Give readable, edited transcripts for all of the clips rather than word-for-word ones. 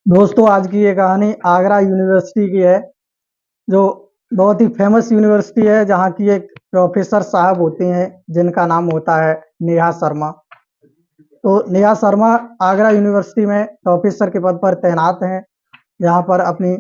दोस्तों आज की ये कहानी आगरा यूनिवर्सिटी की है जो बहुत ही फेमस यूनिवर्सिटी है जहाँ की एक प्रोफेसर साहब होते हैं जिनका नाम होता है नेहा शर्मा। तो नेहा शर्मा आगरा यूनिवर्सिटी में प्रोफेसर के पद पर तैनात हैं। यहाँ पर अपनी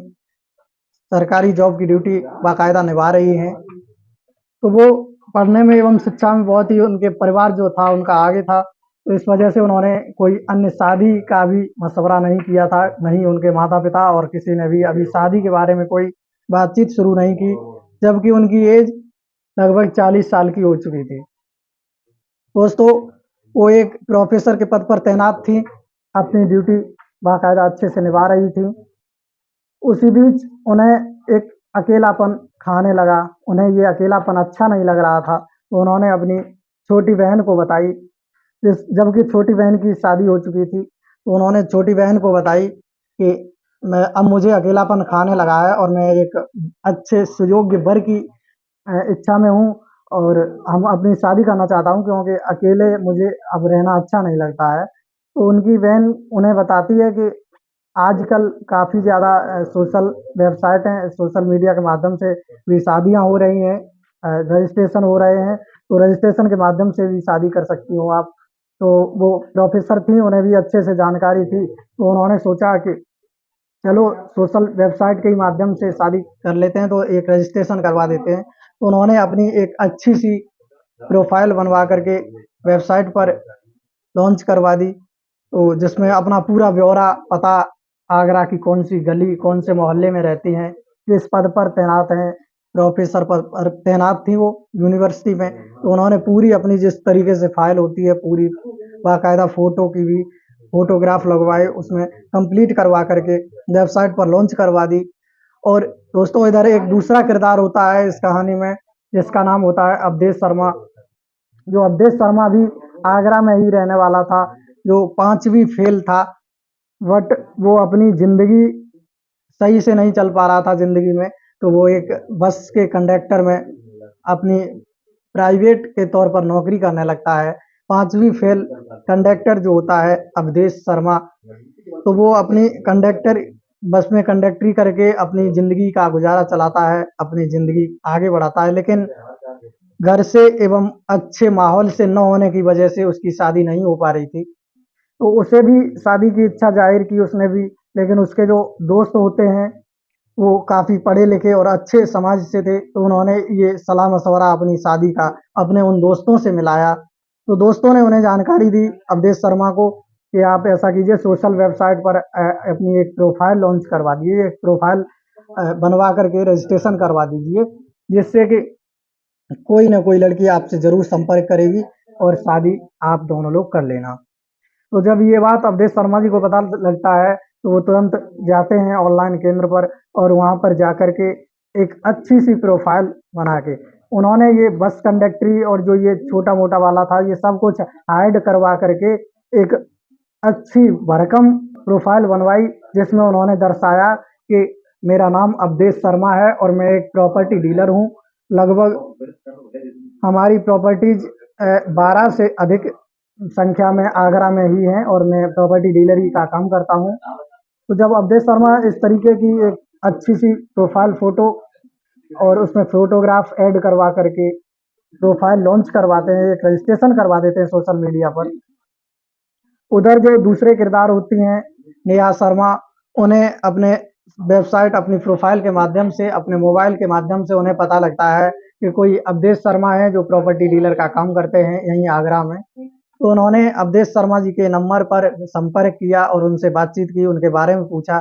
सरकारी जॉब की ड्यूटी बाकायदा निभा रही हैं। तो वो पढ़ने में एवं शिक्षा में बहुत ही उनके परिवार जो था उनका आगे था। तो इस वजह से उन्होंने कोई अन्य शादी का भी मशवरा नहीं किया था, नहीं उनके माता पिता और किसी ने भी अभी शादी के बारे में कोई बातचीत शुरू नहीं की, जबकि उनकी एज लगभग 40 साल की हो चुकी थी। दोस्तों वो एक प्रोफेसर के पद पर तैनात थी, अपनी ड्यूटी बाकायदा अच्छे से निभा रही थी। उसी बीच उन्हें एक अकेलापन खाने लगा। उन्हें ये अकेलापन अच्छा नहीं लग रहा था, तो उन्होंने अपनी छोटी बहन को बताई। जबकि छोटी बहन की शादी हो चुकी थी, तो उन्होंने छोटी बहन को बताई कि मैं अब मुझे अकेलापन खाने लगा है और मैं एक अच्छे सुयोग्य वर की इच्छा में हूँ और हम अपनी शादी करना चाहता हूँ, क्योंकि अकेले मुझे अब रहना अच्छा नहीं लगता है। तो उनकी बहन उन्हें बताती है कि आजकल काफ़ी ज़्यादा सोशल वेबसाइट हैं, सोशल मीडिया के माध्यम से भी शादियाँ हो रही हैं, रजिस्ट्रेशन हो रहे हैं, तो रजिस्ट्रेशन के माध्यम से भी शादी कर सकती हो आप। तो वो प्रोफेसर थी, उन्हें भी अच्छे से जानकारी थी, तो उन्होंने सोचा कि चलो सोशल वेबसाइट के ही माध्यम से शादी कर लेते हैं, तो एक रजिस्ट्रेशन करवा देते हैं। तो उन्होंने अपनी एक अच्छी सी प्रोफाइल बनवा करके वेबसाइट पर लॉन्च करवा दी, तो जिसमें अपना पूरा ब्यौरा, पता, आगरा की कौन सी गली, कौन से मोहल्ले में रहती हैं, किस पद पर तैनात हैं, प्रोफेसर पद पर तैनात थी वो यूनिवर्सिटी में। तो उन्होंने पूरी अपनी जिस तरीके से फाइल होती है पूरी बाकायदा फोटो की भी फोटोग्राफ लगवाए, उसमें कंप्लीट करवा करके वेबसाइट पर लॉन्च करवा दी। और दोस्तों इधर एक दूसरा किरदार होता है इस कहानी में, जिसका नाम होता है अवधेश शर्मा। जो अवधेश शर्मा भी आगरा में ही रहने वाला था, जो पांचवी फेल था, बट वो अपनी जिंदगी सही से नहीं चल पा रहा था जिंदगी में। तो वो एक बस के कंडक्टर में अपनी प्राइवेट के तौर पर नौकरी करने लगता है। पांचवी फेल कंडक्टर जो होता है अवधेश शर्मा, तो वो अपनी कंडक्टर बस में कंडक्टरी करके अपनी जिंदगी का गुजारा चलाता है, अपनी जिंदगी आगे बढ़ाता है। लेकिन घर से एवं अच्छे माहौल से न होने की वजह से उसकी शादी नहीं हो पा रही थी। तो उसे भी शादी की इच्छा जाहिर की उसने भी, लेकिन उसके जो दोस्त होते हैं वो काफ़ी पढ़े लिखे और अच्छे समाज से थे, तो उन्होंने ये सलाह मशवरा अपनी शादी का अपने उन दोस्तों से मिलाया। तो दोस्तों ने उन्हें जानकारी दी अवधेश शर्मा को कि आप ऐसा कीजिए, सोशल वेबसाइट पर अपनी एक प्रोफाइल लॉन्च करवा दीजिए, एक प्रोफाइल बनवा करके रजिस्ट्रेशन करवा दीजिए, जिससे कि कोई ना कोई लड़की आपसे ज़रूर संपर्क करेगी और शादी आप दोनों लोग कर लेना। तो जब ये बात अवधेश शर्मा जी को पता लगता है, तो वो तुरंत जाते हैं ऑनलाइन केंद्र पर और वहाँ पर जाकर के एक अच्छी सी प्रोफाइल बना के उन्होंने ये बस कंडक्टरी और जो ये छोटा मोटा वाला था ये सब कुछ हाइड करवा करके एक अच्छी भरकम प्रोफाइल बनवाई, जिसमें उन्होंने दर्शाया कि मेरा नाम अवधेश शर्मा है और मैं एक प्रॉपर्टी डीलर हूँ। लगभग हमारी प्रॉपर्टीज 12 से अधिक संख्या में आगरा में ही हैं और मैं प्रॉपर्टी डीलरी का काम करता हूँ। तो जब अवधेश शर्मा इस तरीके की एक अच्छी सी प्रोफाइल फोटो और उसमें फोटोग्राफ ऐड करवा करके प्रोफाइल लॉन्च करवाते हैं, एक रजिस्ट्रेशन करवा देते हैं सोशल मीडिया पर, उधर जो दूसरे किरदार होती हैं नेहा शर्मा, उन्हें अपने वेबसाइट, अपनी प्रोफाइल के माध्यम से, अपने मोबाइल के माध्यम से उन्हें पता लगता है कि कोई अवधेश शर्मा है जो प्रॉपर्टी डीलर का काम करते हैं यहीं आगरा में। तो उन्होंने अवधेश शर्मा जी के नंबर पर संपर्क किया और उनसे बातचीत की, उनके बारे में पूछा।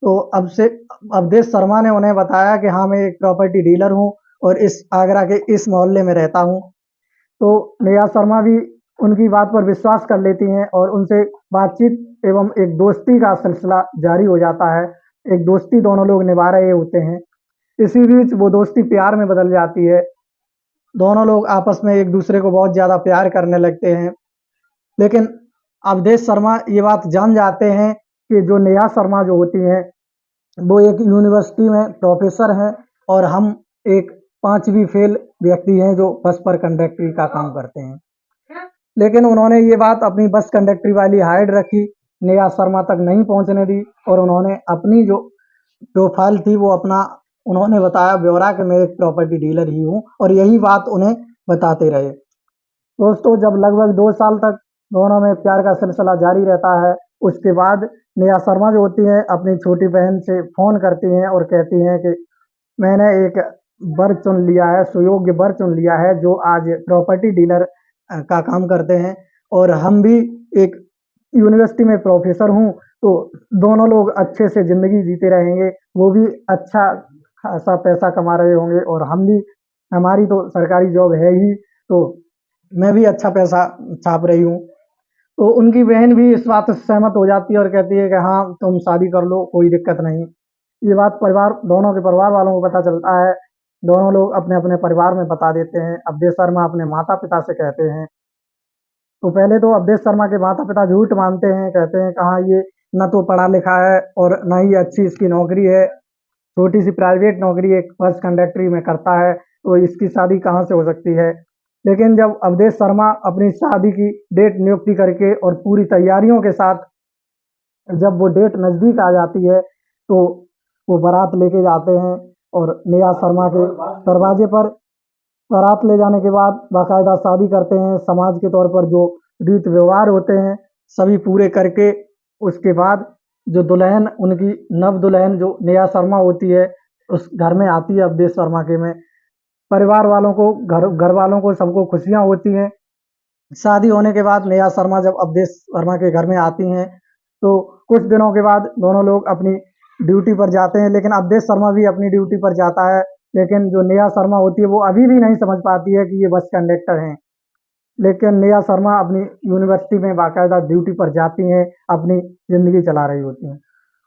तो अब से अवधेश शर्मा ने उन्हें बताया कि हाँ, मैं एक प्रॉपर्टी डीलर हूँ और इस आगरा के इस मोहल्ले में रहता हूँ। तो नेहा शर्मा भी उनकी बात पर विश्वास कर लेती हैं और उनसे बातचीत एवं एक दोस्ती का सिलसिला जारी हो जाता है। एक दोस्ती दोनों लोग निभा रहे होते हैं। इसी बीच वो दोस्ती प्यार में बदल जाती है। दोनों लोग आपस में एक दूसरे को बहुत ज़्यादा प्यार करने लगते हैं। लेकिन अवधेश शर्मा ये बात जान जाते हैं कि जो नेहा शर्मा जो होती हैं वो एक यूनिवर्सिटी में प्रोफेसर हैं और हम एक पांचवी फेल व्यक्ति हैं जो बस पर कंडक्टरी का काम करते हैं। लेकिन उन्होंने ये बात अपनी बस कंडक्टरी वाली हाइड रखी नेहा शर्मा तक नहीं पहुंचने दी और उन्होंने अपनी जो प्रोफाइल थी वो अपना उन्होंने बताया ब्यौरा कि मैं एक प्रॉपर्टी डीलर ही हूँ और यही बात उन्हें बताते रहे। दोस्तों जब लगभग 2 साल तक दोनों में प्यार का सिलसिला जारी रहता है, उसके बाद नेहा शर्मा जो होती हैं अपनी छोटी बहन से फ़ोन करती हैं और कहती हैं कि मैंने एक वर चुन लिया है, सुयोग्य वर चुन लिया है जो आज प्रॉपर्टी डीलर का काम करते हैं और हम भी एक यूनिवर्सिटी में प्रोफेसर हूँ, तो दोनों लोग अच्छे से ज़िंदगी जीते रहेंगे। वो भी अच्छा खासा पैसा कमा रहे होंगे और हम भी हमारी तो सरकारी जॉब है ही, तो मैं भी अच्छा पैसा छाप रही हूँ। तो उनकी बहन भी इस बात से सहमत हो जाती है और कहती है कि हाँ, तुम शादी कर लो, कोई दिक्कत नहीं। ये बात परिवार दोनों के परिवार वालों को पता चलता है। दोनों लोग अपने-अपने परिवार में बता देते हैं। अवधेश शर्मा अपने माता-पिता से कहते हैं। तो पहले तो अवधेश शर्मा के माता-पिता झूठ मानते हैं, कहते हैं कहाँ ये ना तो पढ़ा लिखा है और ना ही अच्छी इसकी नौकरी है। छोटी-सी प्राइवेट नौकरी एक बस कंडक्टरी में करता है, तो इसकी शादी कहाँ से हो सकती है। लेकिन जब अवधेश शर्मा अपनी शादी की डेट नियुक्ति करके और पूरी तैयारियों के साथ जब वो डेट नज़दीक आ जाती है, तो वो बारात लेके जाते हैं और नेहा शर्मा के दरवाजे पर बारात ले जाने के बाद बाकायदा शादी करते हैं। समाज के तौर पर जो रीत व्यवहार होते हैं, सभी पूरे करके उसके बाद जो दुल्हन उनकी नव दुल्हन जो नेहा शर्मा होती है, उस घर में आती है अवधेश शर्मा के में। परिवार वालों को घर वालों को सबको खुशियाँ होती हैं। शादी होने के बाद नेहा शर्मा जब अवधेश शर्मा के घर में आती हैं, तो कुछ दिनों के बाद दोनों लोग अपनी ड्यूटी पर जाते हैं, लेकिन अवधेश शर्मा भी अपनी ड्यूटी पर जाता है। लेकिन जो नेहा शर्मा होती है, वो अभी भी नहीं समझ पाती है कि ये बस कंडक्टर हैं। लेकिन नेहा शर्मा अपनी यूनिवर्सिटी में बाकायदा ड्यूटी पर जाती हैं, अपनी ज़िंदगी चला रही होती हैं।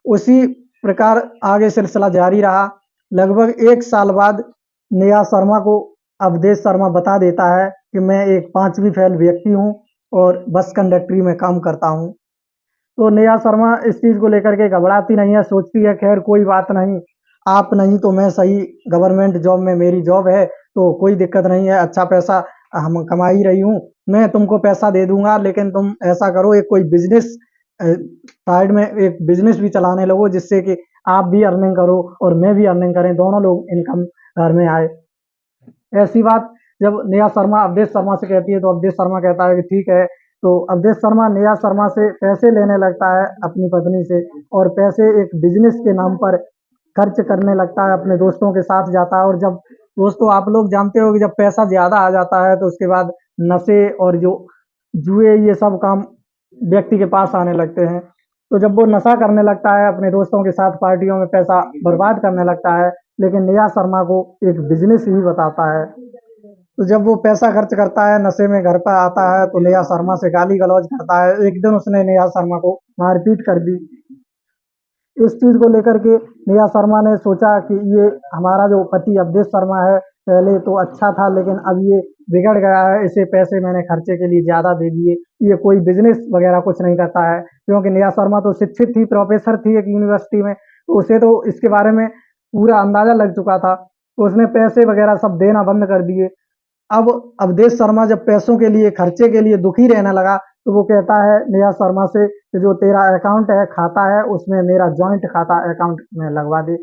उसी प्रकार आगे सिलसिला जारी रहा। लगभग 1 साल बाद नेहा शर्मा को अवधेश शर्मा बता देता है कि मैं एक 5वीं फ़ेल व्यक्ति हूँ और बस कंडक्टरी में काम करता हूँ। तो नेहा शर्मा इस चीज़ को लेकर के घबराती नहीं है, सोचती है खैर कोई बात नहीं, आप नहीं तो मैं सही, गवर्नमेंट जॉब में मेरी जॉब है, तो कोई दिक्कत नहीं है, अच्छा पैसा हम कमा ही रही हूँ, मैं तुमको पैसा दे दूँगा लेकिन तुम ऐसा करो एक कोई बिज़नेस साइड में एक बिज़नेस भी चलाने लगो जिससे कि आप भी अर्निंग करो और मैं भी अर्निंग करें, दोनों लोग इनकम घर में आए। ऐसी बात जब नेहा शर्मा अवधेश शर्मा से कहती है तो अवधेश शर्मा कहता है कि ठीक है। तो अवधेश शर्मा नेहा शर्मा से पैसे लेने लगता है अपनी पत्नी से और पैसे एक बिजनेस के नाम पर खर्च करने लगता है, अपने दोस्तों के साथ जाता है और जब दोस्तों आप लोग जानते हो कि जब पैसा ज़्यादा आ जाता है तो उसके बाद नशे और जो जुए ये सब काम व्यक्ति के पास आने लगते हैं। तो जब वो नशा करने लगता है, अपने दोस्तों के साथ पार्टियों में पैसा बर्बाद करने लगता है, लेकिन नेहा शर्मा को एक बिज़नेस ही बताता है। तो जब वो पैसा खर्च करता है, नशे में घर पर आता है, तो नेहा शर्मा से गाली-गलौज करता है। एक दिन उसने नेहा शर्मा को मारपीट कर दी। इस चीज़ को लेकर के नेहा शर्मा ने सोचा कि ये हमारा जो पति अवधेश शर्मा है, पहले तो अच्छा था लेकिन अब ये बिगड़ गया है, इसे पैसे मैंने खर्चे के लिए ज़्यादा दे दिए। ये कोई बिज़नेस वगैरह कुछ नहीं करता है, क्योंकि नेहा शर्मा तो शिक्षित थी, प्रोफ़ेसर थी एक यूनिवर्सिटी में, तो उसे तो इसके बारे में पूरा अंदाज़ा लग चुका था। तो उसने पैसे वगैरह सब देना बंद कर दिए। अब अवधेश शर्मा जब पैसों के लिए, खर्चे के लिए दुखी रहने लगा, तो वो कहता है नेहा शर्मा से कि जो तेरा अकाउंट है, खाता है, उसमें मेरा जॉइंट खाता अकाउंट में लगवा दे।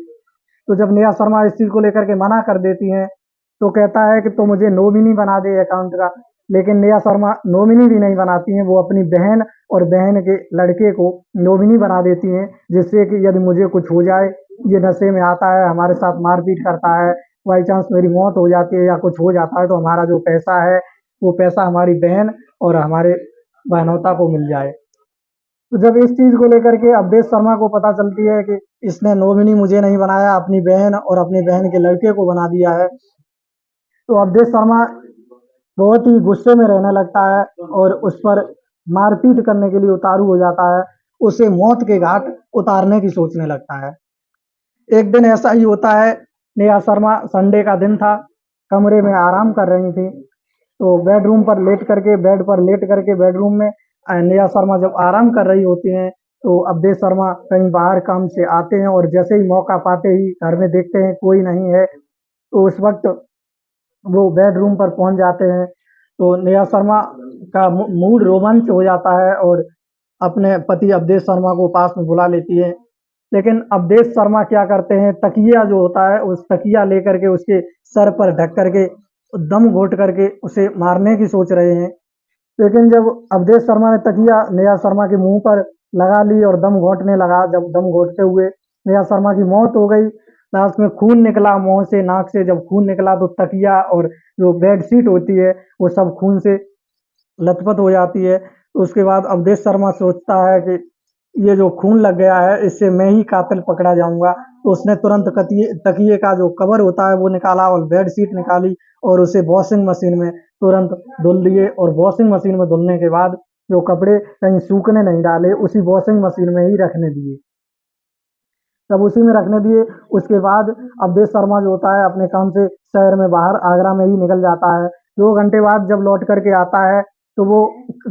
तो जब नेहा शर्मा इस चीज़ को लेकर के मना कर देती हैं, तो कहता है कि तू मुझे नॉमिनी बना दे अकाउंट का। लेकिन नेहा शर्मा नॉमिनी भी नहीं बनाती हैं, वो अपनी बहन और बहन के लड़के को नॉमिनी बना देती हैं, जिससे कि यदि मुझे कुछ हो जाए, ये नशे में आता है, हमारे साथ मारपीट करता है, बाई चांस मेरी मौत हो जाती है या कुछ हो जाता है, तो हमारा जो पैसा है, वो पैसा हमारी बहन और हमारे बहनोता को मिल जाए। तो जब इस चीज़ को लेकर के अवधेश शर्मा को पता चलती है कि इसने नॉमिनी मुझे नहीं बनाया, अपनी बहन और अपनी बहन के लड़के को बना दिया है, तो अवधेश शर्मा बहुत ही गुस्से में रहने लगता है और उस पर मारपीट करने के लिए उतारू हो जाता है। उसे मौत के घाट उतारने की सोचने लगता है। एक दिन ऐसा ही होता है, नेहा शर्मा संडे का दिन था, कमरे में आराम कर रही थी, तो बेड पर लेट करके बेडरूम में नेहा शर्मा जब आराम कर रही होती हैं, तो अवधेश शर्मा कहीं बाहर काम से आते हैं और जैसे ही मौका पाते ही घर में देखते हैं कोई नहीं है, तो उस वक़्त वो बेडरूम पर पहुँच जाते हैं, तो नेहा शर्मा का मूड रोमांच हो जाता है और अपने पति अवधेश शर्मा को पास में बुला लेती है। लेकिन अवधेश शर्मा क्या करते हैं, तकिया जो होता है उस तकिया लेकर के उसके सर पर ढक करके दम घोट करके उसे मारने की सोच रहे हैं। लेकिन जब अवधेश शर्मा ने तकिया नेहा शर्मा के मुंह पर लगा ली और दम घोंटने लगा, जब दम घोंटते हुए नेहा शर्मा की मौत हो गई। लास्ट में खून निकला मुंह से, नाक से जब खून निकला तो तकिया और जो बेड शीट होती है वो सब खून से लथपथ हो जाती है। तो उसके बाद अवधेश शर्मा सोचता है कि ये जो खून लग गया है इससे मैं ही कातिल पकड़ा जाऊंगा। तो उसने तुरंत तकिए का जो कवर होता है वो निकाला और बेड शीट निकाली और उसे वॉशिंग मशीन में तुरंत धुल दिए और वॉशिंग मशीन में धुलने के बाद जो कपड़े कहीं सूखने नहीं डाले, उसी वॉशिंग मशीन में ही रखने दिए। तब उसी में रखने दिए। उसके बाद अवधेश शर्मा जो होता है अपने काम से शहर में बाहर आगरा में ही निकल जाता है। 2 घंटे बाद जब लौट करके आता है तो वो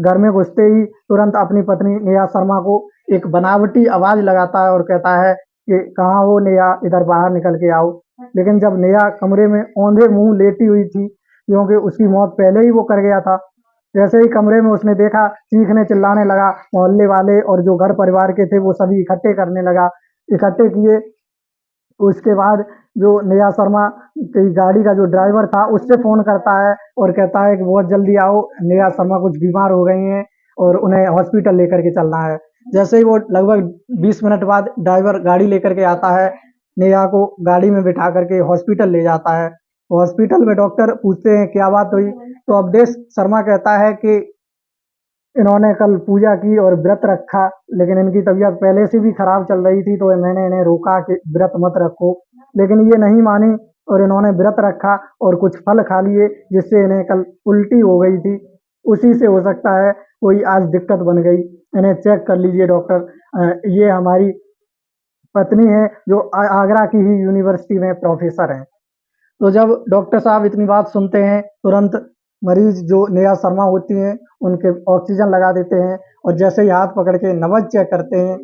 घर में घुसते ही तुरंत अपनी पत्नी नेहा शर्मा को एक बनावटी आवाज लगाता है और कहता है कि कहाँ हो नेहा, इधर बाहर निकल के आओ। लेकिन जब नेहा कमरे में औंधे मुंह लेटी हुई थी, क्योंकि उसकी मौत पहले ही वो कर गया था, जैसे ही कमरे में उसने देखा, चीखने चिल्लाने लगा। मोहल्ले वाले और जो घर परिवार के थे वो सभी इकट्ठे करने लगा, इकट्ठे किए। उसके बाद जो नेहा शर्मा की गाड़ी का जो ड्राइवर था उससे फोन करता है और कहता है कि बहुत जल्दी आओ, नेहा शर्मा कुछ बीमार हो गई हैं और उन्हें हॉस्पिटल लेकर के चलना है। जैसे ही वो लगभग 20 मिनट बाद ड्राइवर गाड़ी लेकर के आता है, नेहा को गाड़ी में बिठा करके हॉस्पिटल ले जाता है। हॉस्पिटल में डॉक्टर पूछते हैं क्या बात हुई, तो अवधेश शर्मा कहता है कि इन्होंने कल पूजा की और व्रत रखा, लेकिन इनकी तबीयत पहले से भी खराब चल रही थी तो मैंने इन्हें रोका कि व्रत मत रखो, लेकिन ये नहीं मानी और इन्होंने व्रत रखा और कुछ फल खा लिए जिससे इन्हें कल उल्टी हो गई थी। उसी से हो सकता है कोई आज दिक्कत बन गई, इन्हें चेक कर लीजिए डॉक्टर। ये हमारी पत्नी है जो आगरा की ही यूनिवर्सिटी में प्रोफेसर हैं। तो जब डॉक्टर साहब इतनी बात सुनते हैं, तुरंत मरीज जो नेहा शर्मा होती हैं उनके ऑक्सीजन लगा देते हैं और जैसे ही हाथ पकड़ के नब्ज चेक करते हैं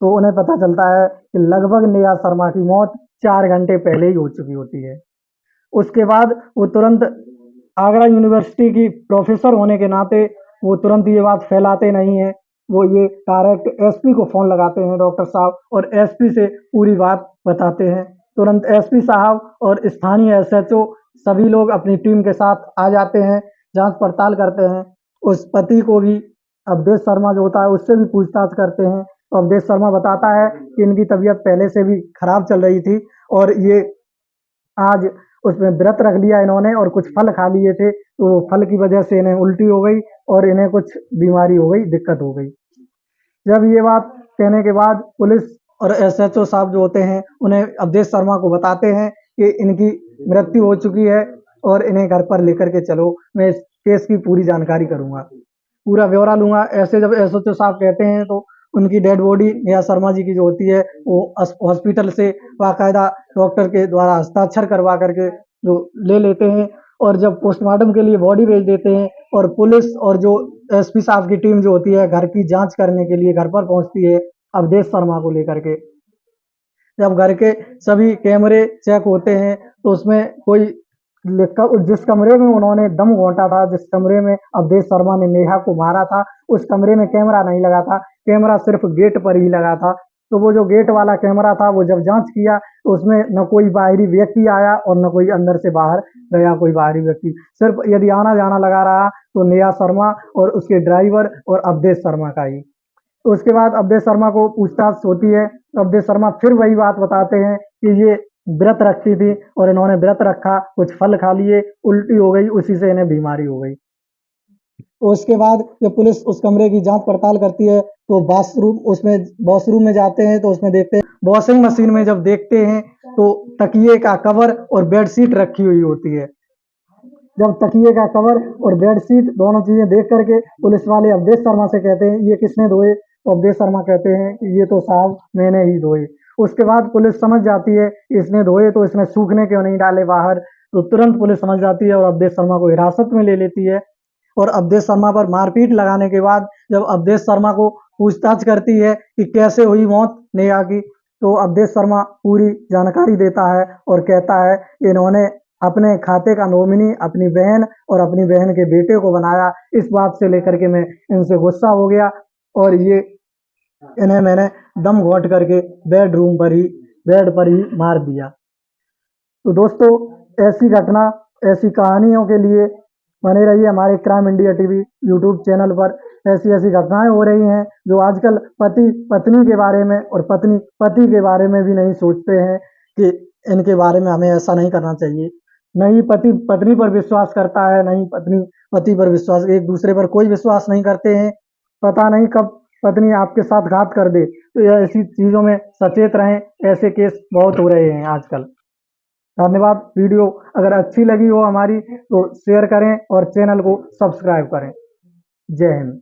तो उन्हें पता चलता है कि लगभग नेहा शर्मा की मौत 4 घंटे पहले ही हो चुकी होती है। उसके बाद वो तुरंत आगरा यूनिवर्सिटी की प्रोफेसर होने के नाते वो तुरंत ये बात फैलाते नहीं हैं। वो ये डायरेक्ट एसपी को फ़ोन लगाते हैं डॉक्टर साहब और एसपी से पूरी बात बताते हैं। तुरंत एसपी साहब और स्थानीय एसएचओ सभी लोग अपनी टीम के साथ आ जाते हैं, जाँच पड़ताल करते हैं। उस पति को भी अवधेश शर्मा जो होता है उससे भी पूछताछ करते हैं। तो अवधेश शर्मा बताता है कि इनकी तबीयत पहले से भी खराब चल रही थी और ये आज उसमें व्रत रख लिया इन्होंने और कुछ फल खा लिए थे, तो वो फल की वजह से इन्हें उल्टी हो गई और इन्हें कुछ बीमारी हो गई, दिक्कत हो गई। जब ये बात कहने के बाद पुलिस और एसएचओ साहब जो होते हैं उन्हें अवधेश शर्मा को बताते हैं कि इनकी मृत्यु हो चुकी है और इन्हें घर पर लेकर के चलो, मैं इस केस की पूरी जानकारी करूंगा, पूरा ब्यौरा लूंगा। ऐसे जब एसएचओ साहब कहते हैं तो उनकी डेड बॉडी नेहा शर्मा जी की जो होती है वो हॉस्पिटल से बाकायदा डॉक्टर के द्वारा हस्ताक्षर करवा करके जो ले लेते हैं और जब पोस्टमार्टम के लिए बॉडी भेज देते हैं और पुलिस और जो एसपी साहब की टीम जो होती है घर की जांच करने के लिए घर पर पहुंचती है अवधेश शर्मा को लेकर के। जब घर के सभी कैमरे चेक होते हैं तो उसमें कोई जिस कमरे में उन्होंने दम घोंटा था, जिस कमरे में अवधेश शर्मा ने नेहा को मारा था, उस कमरे में कैमरा नहीं लगा था, कैमरा सिर्फ गेट पर ही लगा था। तो वो जो गेट वाला कैमरा था वो जब जांच किया तो उसमें न कोई बाहरी व्यक्ति आया और न कोई अंदर से बाहर गया कोई बाहरी व्यक्ति, सिर्फ यदि आना जाना लगा रहा तो नेहा शर्मा और उसके ड्राइवर और अवधेश शर्मा का ही। तो उसके बाद अवधेश शर्मा को पूछताछ होती है तो अवधेश शर्मा फिर वही बात बताते हैं कि ये व्रत रखती थी और इन्होंने व्रत रखा, कुछ फल खा लिए, उल्टी हो गई, उसी से इन्हें बीमारी हो गई। तो उसके बाद जब पुलिस उस कमरे की जांच पड़ताल करती है तो वॉशरूम में जाते हैं तो उसमें देखते हैं, वॉशिंग मशीन में जब देखते हैं तो तकिए का कवर और बेडशीट रखी हुई होती है। जब तकिए का कवर और बेडशीट दोनों चीजें देख करके पुलिस वाले अवधेश शर्मा से कहते हैं ये किसने धोए, तो अवधेश शर्मा कहते हैं कि ये तो साहब मैंने ही धोए। उसके बाद पुलिस समझ जाती है इसने धोए तो इसने सूखने क्यों नहीं डाले बाहर, तो तुरंत पुलिस समझ जाती है और अवधेश शर्मा को हिरासत में ले लेती है और अवधेश शर्मा पर मारपीट लगाने के बाद जब अवधेश शर्मा को पूछताछ करती है कि कैसे हुई मौत नेहा की, तो अवधेश शर्मा पूरी जानकारी देता है और कहता है कि इन्होंने अपने खाते का नॉमिनी अपनी बहन और अपनी बहन के बेटे को बनाया, इस बात से लेकर के मैं इनसे गुस्सा हो गया और ये इन्हें मैंने दम घोंट करके बेड पर ही मार दिया। तो दोस्तों, ऐसी घटना, ऐसी कहानियों के लिए बने रहिए हमारे crime India TV YouTube channel पर। ऐसी ऐसी घटनाएं हो रही हैं जो आजकल पति पत्नी के बारे में और पत्नी पति के बारे में भी नहीं सोचते हैं कि इनके बारे में हमें ऐसा नहीं करना चाहिए। नहीं पति पत्नी पर विश्वास करता है, नहीं पत्नी पति पर विश्वास, एक दूसरे पर कोई विश्वास नहीं करते हैं। पता नहीं कब पत्नी आपके साथ घात कर दे। तो यह ऐसी चीजों में सचेत रहें, ऐसे केस बहुत हो रहे हैं आजकल। धन्यवाद। वीडियो अगर अच्छी लगी हो हमारी तो शेयर करें और चैनल को सब्सक्राइब करें। जय हिंद।